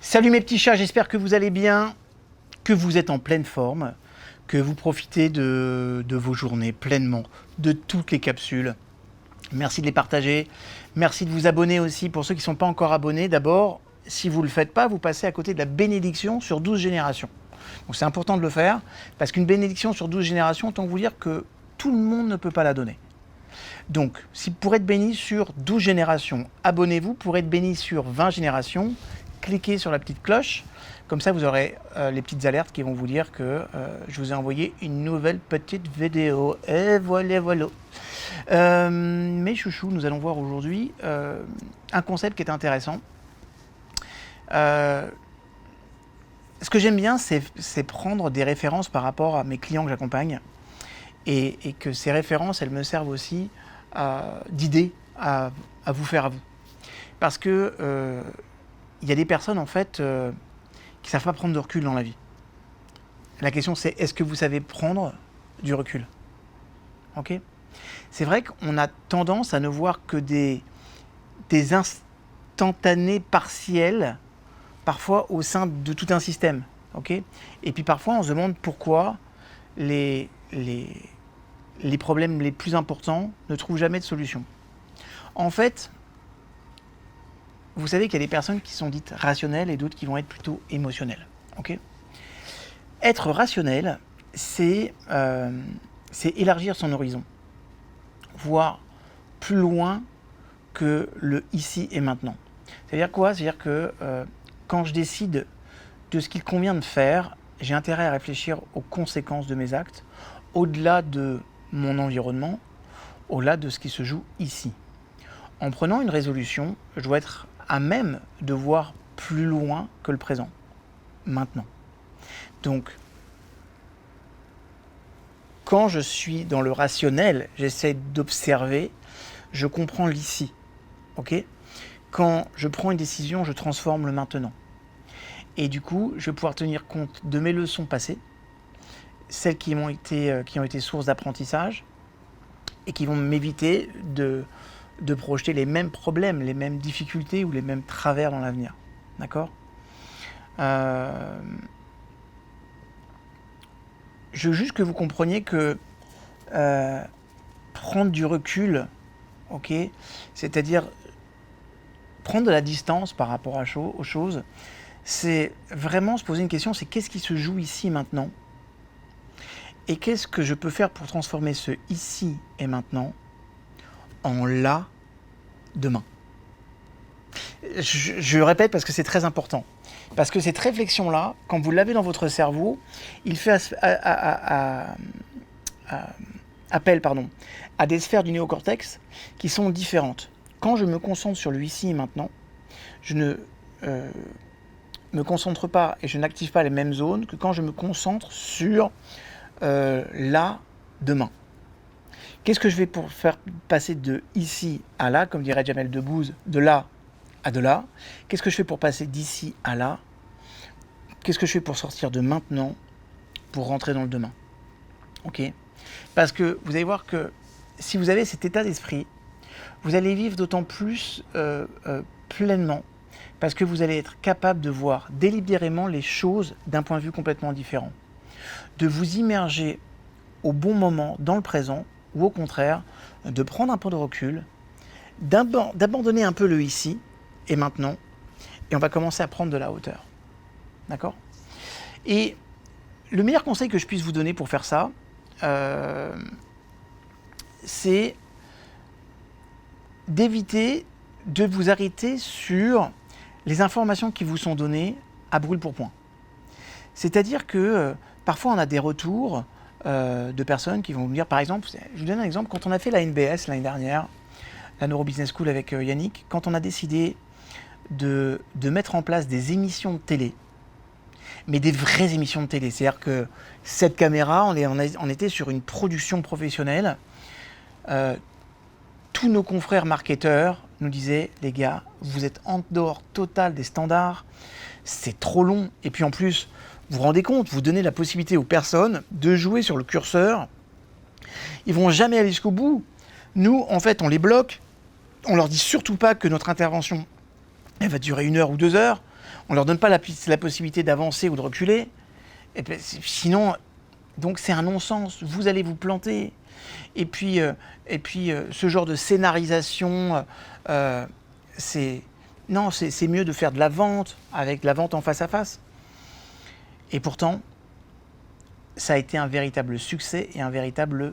Salut mes petits chats, j'espère que vous allez bien, que vous êtes en pleine forme, que vous profitez de vos journées pleinement, de toutes les capsules. Merci de les partager, merci de vous abonner aussi pour ceux qui ne sont pas encore abonnés. D'abord, si vous ne le faites pas, vous passez à côté de la bénédiction sur 12 générations. Donc c'est important de le faire, parce qu'une bénédiction sur 12 générations, autant vous dire que tout le monde ne peut pas la donner. Donc, pour être béni sur 12 générations, abonnez-vous. Pour être béni sur 20 générations, cliquez sur la petite cloche. Comme ça, vous aurez les petites alertes qui vont vous dire que je vous ai envoyé une nouvelle petite vidéo. Et voilà. Mes chouchous, nous allons voir aujourd'hui un concept qui est intéressant. Ce que j'aime bien, c'est prendre des références par rapport à mes clients que j'accompagne et que ces références, elles me servent aussi d'idées à vous faire à vous. Parce que il y a des personnes en fait qui ne savent pas prendre de recul dans la vie. La question c'est, est-ce que vous savez prendre du recul? Ok. C'est vrai qu'on a tendance à ne voir que des instantanés partiels, parfois au sein de tout un système. Ok. Et puis parfois on se demande pourquoi les problèmes les plus importants ne trouvent jamais de solution. En fait, vous savez qu'il y a des personnes qui sont dites rationnelles et d'autres qui vont être plutôt émotionnelles. Okay. Être rationnel, c'est élargir son horizon, voir plus loin que le ici et maintenant. C'est-à-dire quoi? C'est-à-dire que quand je décide de ce qu'il convient de faire, j'ai intérêt à réfléchir aux conséquences de mes actes, au-delà de mon environnement, au-delà de ce qui se joue ici. En prenant une résolution, je dois être à même de voir plus loin que le présent, maintenant. Donc, quand je suis dans le rationnel, j'essaie d'observer, je comprends l'ici. Okay. Quand je prends une décision, je transforme le maintenant. Et du coup, je vais pouvoir tenir compte de mes leçons passées, celles qui ont été source d'apprentissage et qui vont m'éviter de projeter les mêmes problèmes, les mêmes difficultés ou les mêmes travers dans l'avenir. D'accord ? Je veux juste que vous compreniez que prendre du recul, ok, c'est-à-dire prendre de la distance par rapport aux choses, c'est vraiment se poser une question, c'est qu'est-ce qui se joue ici et maintenant ? Et qu'est-ce que je peux faire pour transformer ce ici et maintenant en là, demain. Je répète parce que c'est très important. Parce que cette réflexion-là, quand vous l'avez dans votre cerveau, il fait appel à des sphères du néocortex qui sont différentes. Quand je me concentre sur le ici et maintenant, je ne me concentre pas et je n'active pas les mêmes zones que quand je me concentre sur là, demain. Qu'est-ce que je vais pour faire passer de ici à là, comme dirait Jamel Debbouze, de là à de là? Qu'est-ce que je fais pour passer d'ici à là? Qu'est-ce que je fais pour sortir de maintenant pour rentrer dans le demain? Ok. Parce que vous allez voir que si vous avez cet état d'esprit, vous allez vivre d'autant plus pleinement, parce que vous allez être capable de voir délibérément les choses d'un point de vue complètement différent. De vous immerger au bon moment dans le présent, ou au contraire, de prendre un peu de recul, d'abandonner un peu le ici et maintenant, et on va commencer à prendre de la hauteur. D'accord ? Et le meilleur conseil que je puisse vous donner pour faire ça, c'est d'éviter de vous arrêter sur les informations qui vous sont données à brûle pour point. C'est-à-dire que parfois on a des retours de personnes qui vont vous dire, par exemple, je vous donne un exemple, quand on a fait la NBS l'année dernière, la Neuro Business School avec Yannick, quand on a décidé de mettre en place des émissions de télé, mais des vraies émissions de télé, c'est-à-dire que cette caméra, on était sur une production professionnelle, tous nos confrères marketeurs nous disaient, les gars, vous êtes en dehors total des standards, c'est trop long, et puis en plus, vous vous rendez compte, vous donnez la possibilité aux personnes de jouer sur le curseur. Ils vont jamais aller jusqu'au bout. Nous, en fait, on les bloque. On leur dit surtout pas que notre intervention, elle va durer 1 heure ou 2 heures. On ne leur donne pas la possibilité d'avancer ou de reculer. Et puis, sinon, donc c'est un non-sens. Vous allez vous planter. Et puis, ce genre de scénarisation, c'est mieux de faire de la vente, avec de la vente en face à face. Et pourtant, ça a été un véritable succès et un véritable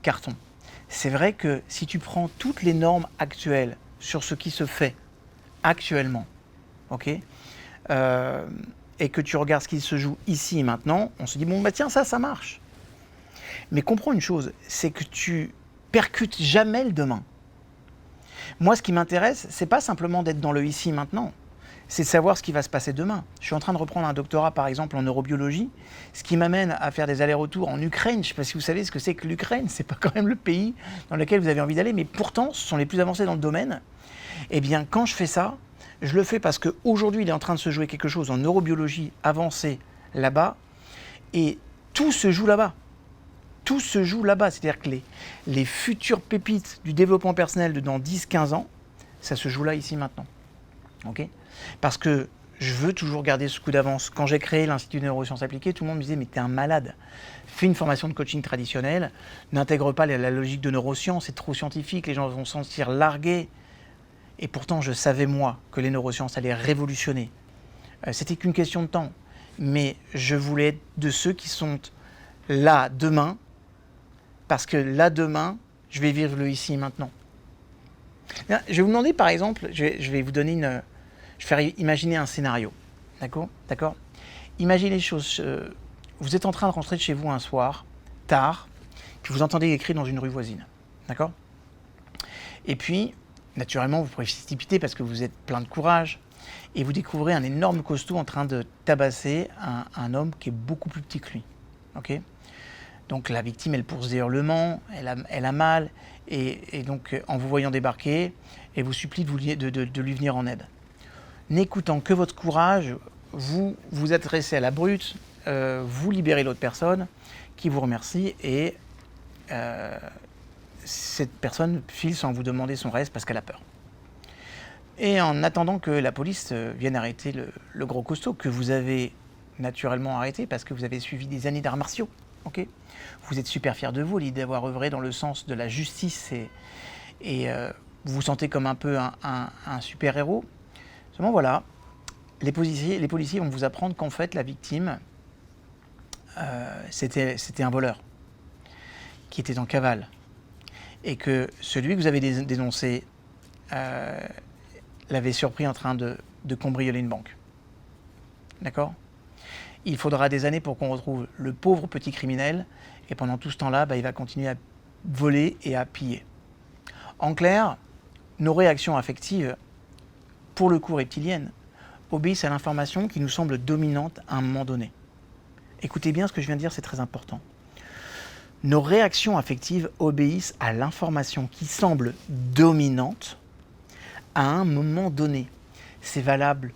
carton. C'est vrai que si tu prends toutes les normes actuelles sur ce qui se fait actuellement, ok, et que tu regardes ce qui se joue ici et maintenant, on se dit, bon, bah tiens, ça marche. Mais comprends une chose, c'est que tu percutes jamais le demain. Moi, ce qui m'intéresse, c'est pas simplement d'être dans le ici et maintenant, c'est de savoir ce qui va se passer demain. Je suis en train de reprendre un doctorat, par exemple, en neurobiologie, ce qui m'amène à faire des allers-retours en Ukraine. Je ne sais pas si vous savez ce que c'est que l'Ukraine, c'est pas quand même le pays dans lequel vous avez envie d'aller, mais pourtant, ce sont les plus avancés dans le domaine. Eh bien, quand je fais ça, je le fais parce qu'aujourd'hui, il est en train de se jouer quelque chose en neurobiologie avancée là-bas, et tout se joue là-bas. Tout se joue là-bas, c'est-à-dire que les futures pépites du développement personnel de dans 10-15 ans, ça se joue là, ici, maintenant. Ok ? Parce que je veux toujours garder ce coup d'avance. Quand j'ai créé l'Institut de neurosciences appliquées, tout le monde me disait « mais t'es un malade, fais une formation de coaching traditionnelle, n'intègre pas la logique de neurosciences, c'est trop scientifique, les gens vont se sentir largués ». Et pourtant, je savais, moi, que les neurosciences allaient révolutionner. C'était qu'une question de temps. Mais je voulais être de ceux qui sont là demain, parce que là demain, je vais vivre le ici et maintenant. Je vais vous demander, par exemple, je vais vous donner je vais faire imaginer un scénario. D'accord ? Imaginez les choses. Vous êtes en train de rentrer de chez vous un soir, tard, puis vous entendez des cris dans une rue voisine. D'accord ? Et puis, naturellement, vous précipitez parce que vous êtes plein de courage et vous découvrez un énorme costaud en train de tabasser un homme qui est beaucoup plus petit que lui. Ok ? Donc la victime, elle pousse des hurlements, elle a mal, et donc en vous voyant débarquer, elle vous supplie de lui venir en aide. N'écoutant que votre courage, vous vous adressez à la brute, vous libérez l'autre personne qui vous remercie, et cette personne file sans vous demander son reste parce qu'elle a peur. Et en attendant que la police vienne arrêter le gros costaud que vous avez naturellement arrêté parce que vous avez suivi des années d'arts martiaux. Okay, vous êtes super fier de vous, l'idée d'avoir œuvré dans le sens de la justice et vous vous sentez comme un peu un super-héros. Seulement voilà, les policiers vont vous apprendre qu'en fait la victime, c'était un voleur qui était en cavale et que celui que vous avez dénoncé l'avait surpris en train de cambrioler une banque. D'accord ? Il faudra des années pour qu'on retrouve le pauvre petit criminel, et pendant tout ce temps-là, il va continuer à voler et à piller. En clair, nos réactions affectives, pour le coup reptiliennes, obéissent à l'information qui nous semble dominante à un moment donné. Écoutez bien ce que je viens de dire, c'est très important. Nos réactions affectives obéissent à l'information qui semble dominante à un moment donné. C'est valable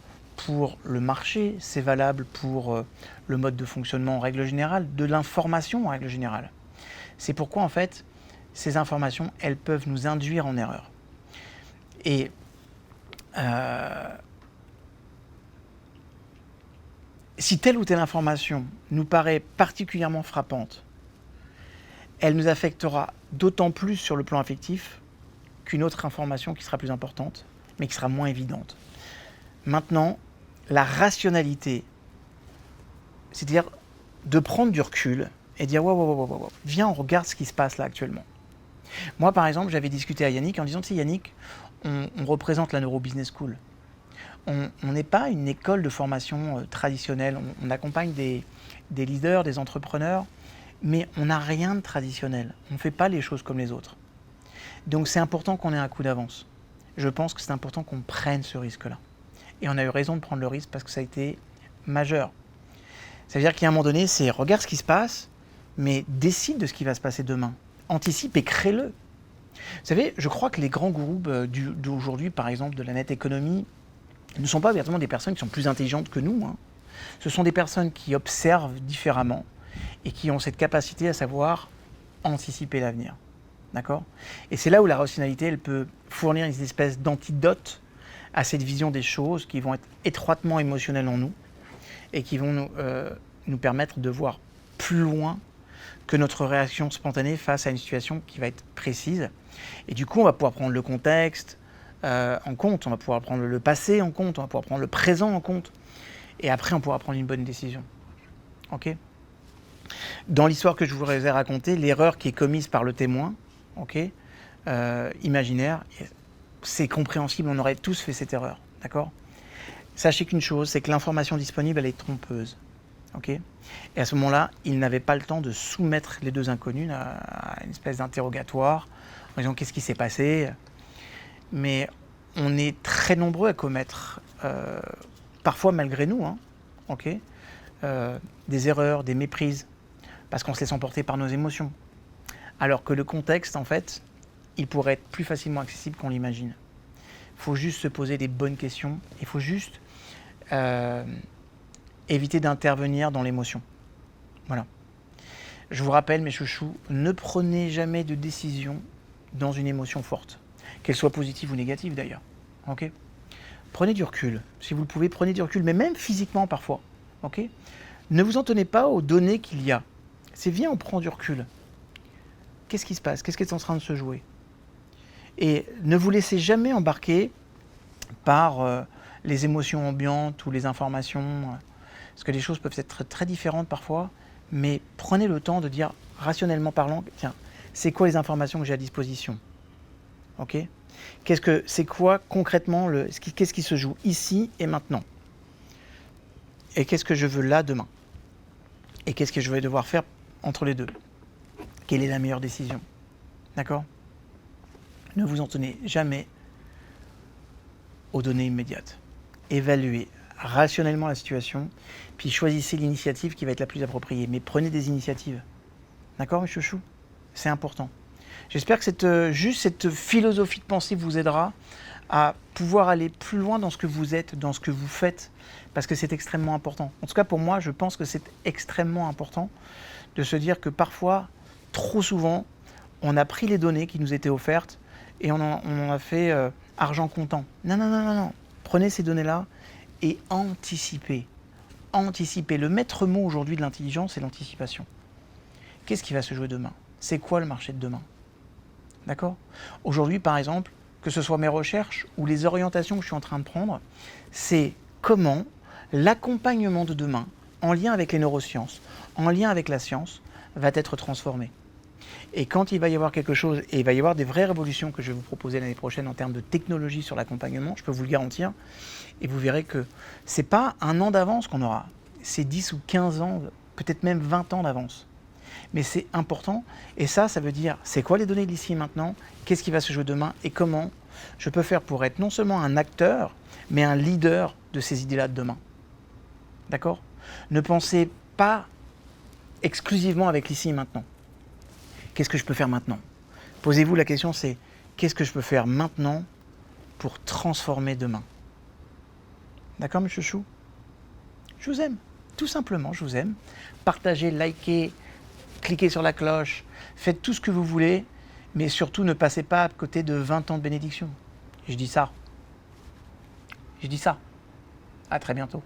pour le marché, c'est valable pour le mode de fonctionnement en règle générale, de l'information en règle générale. C'est pourquoi, en fait, ces informations, elles peuvent nous induire en erreur. Et si telle ou telle information nous paraît particulièrement frappante, elle nous affectera d'autant plus sur le plan affectif qu'une autre information qui sera plus importante, mais qui sera moins évidente. Maintenant, la rationalité, c'est-à-dire de prendre du recul et dire wow, viens, on regarde ce qui se passe là actuellement. Moi, par exemple, j'avais discuté à Yannick en disant, tu sais, Yannick, on représente la Neuro Business School. On n'est pas une école de formation traditionnelle. On accompagne des leaders, des entrepreneurs, mais on n'a rien de traditionnel. On ne fait pas les choses comme les autres. Donc, c'est important qu'on ait un coup d'avance. Je pense que c'est important qu'on prenne ce risque-là. Et on a eu raison de prendre le risque parce que ça a été majeur. Ça veut dire qu'à un moment donné, c'est regarde ce qui se passe, mais décide de ce qui va se passer demain. Anticipe et crée-le. Vous savez, je crois que les grands gourous d'aujourd'hui, par exemple de la net économie, ne sont pas véritablement des personnes qui sont plus intelligentes que nous. Ce sont des personnes qui observent différemment et qui ont cette capacité à savoir anticiper l'avenir. D'accord ? Et c'est là où la rationalité, elle peut fournir une espèce d'antidote à cette vision des choses qui vont être étroitement émotionnelles en nous et qui vont nous permettre de voir plus loin que notre réaction spontanée face à une situation qui va être précise. Et du coup, on va pouvoir prendre le contexte en compte, on va pouvoir prendre le passé en compte, on va pouvoir prendre le présent en compte. Et après, on pourra prendre une bonne décision. Ok ? Dans l'histoire que je vous ai racontée, l'erreur qui est commise par le témoin, ok, imaginaire, c'est compréhensible, on aurait tous fait cette erreur. D'accord ? Sachez qu'une chose, c'est que l'information disponible, elle est trompeuse. Okay, et à ce moment-là, il n'avait pas le temps de soumettre les deux inconnus à une espèce d'interrogatoire en disant qu'est-ce qui s'est passé. Mais on est très nombreux à commettre, parfois malgré nous, okay, des erreurs, des méprises, parce qu'on se laisse emporter par nos émotions. Alors que le contexte, en fait, il pourrait être plus facilement accessible qu'on l'imagine. Il faut juste se poser des bonnes questions, il faut juste éviter d'intervenir dans l'émotion. Voilà. Je vous rappelle, mes chouchous, ne prenez jamais de décision dans une émotion forte, qu'elle soit positive ou négative d'ailleurs. Okay ? Prenez du recul. Si vous le pouvez, prenez du recul, mais même physiquement parfois. Okay ? Ne vous en tenez pas aux données qu'il y a. C'est viens, on prend du recul. Qu'est-ce qui se passe ? Qu'est-ce qui est en train de se jouer ? Et ne vous laissez jamais embarquer par les émotions ambiantes ou les informations. Parce que les choses peuvent être très différentes parfois, mais prenez le temps de dire, rationnellement parlant, tiens, c'est quoi les informations que j'ai à disposition ? Ok ? C'est quoi concrètement, qu'est-ce qui se joue ici et maintenant ? Et qu'est-ce que je veux là demain ? Et qu'est-ce que je vais devoir faire entre les deux ? Quelle est la meilleure décision ? D'accord ? Ne vous en tenez jamais aux données immédiates. Évaluez rationnellement la situation, puis choisissez l'initiative qui va être la plus appropriée. Mais prenez des initiatives. D'accord, mes chouchous ? C'est important. J'espère que cette philosophie de pensée vous aidera à pouvoir aller plus loin dans ce que vous êtes, dans ce que vous faites, parce que c'est extrêmement important. En tout cas, pour moi, je pense que c'est extrêmement important de se dire que parfois, trop souvent, on a pris les données qui nous étaient offertes et on en a fait argent comptant. Non. Prenez ces données-là et anticipez. Anticipez. Le maître mot aujourd'hui de l'intelligence, c'est l'anticipation. Qu'est-ce qui va se jouer demain ? C'est quoi le marché de demain ? D'accord ? Aujourd'hui, par exemple, que ce soit mes recherches ou les orientations que je suis en train de prendre, c'est comment l'accompagnement de demain, en lien avec les neurosciences, en lien avec la science, va être transformé. Et quand il va y avoir quelque chose, et il va y avoir des vraies révolutions que je vais vous proposer l'année prochaine en termes de technologie sur l'accompagnement, je peux vous le garantir, et vous verrez que ce n'est pas un an d'avance qu'on aura, c'est 10 ou 15 ans, peut-être même 20 ans d'avance. Mais c'est important, et ça veut dire, c'est quoi les données d'ici et maintenant, qu'est-ce qui va se jouer demain, et comment je peux faire pour être non seulement un acteur, mais un leader de ces idées-là de demain. D'accord ? Ne pensez pas exclusivement avec l'ici et maintenant. Qu'est-ce que je peux faire maintenant ? Posez-vous la question, c'est qu'est-ce que je peux faire maintenant pour transformer demain ? D'accord, mes chouchous ? Je vous aime. Tout simplement, je vous aime. Partagez, likez, cliquez sur la cloche, faites tout ce que vous voulez, mais surtout ne passez pas à côté de 20 ans de bénédiction. Je dis ça. À très bientôt.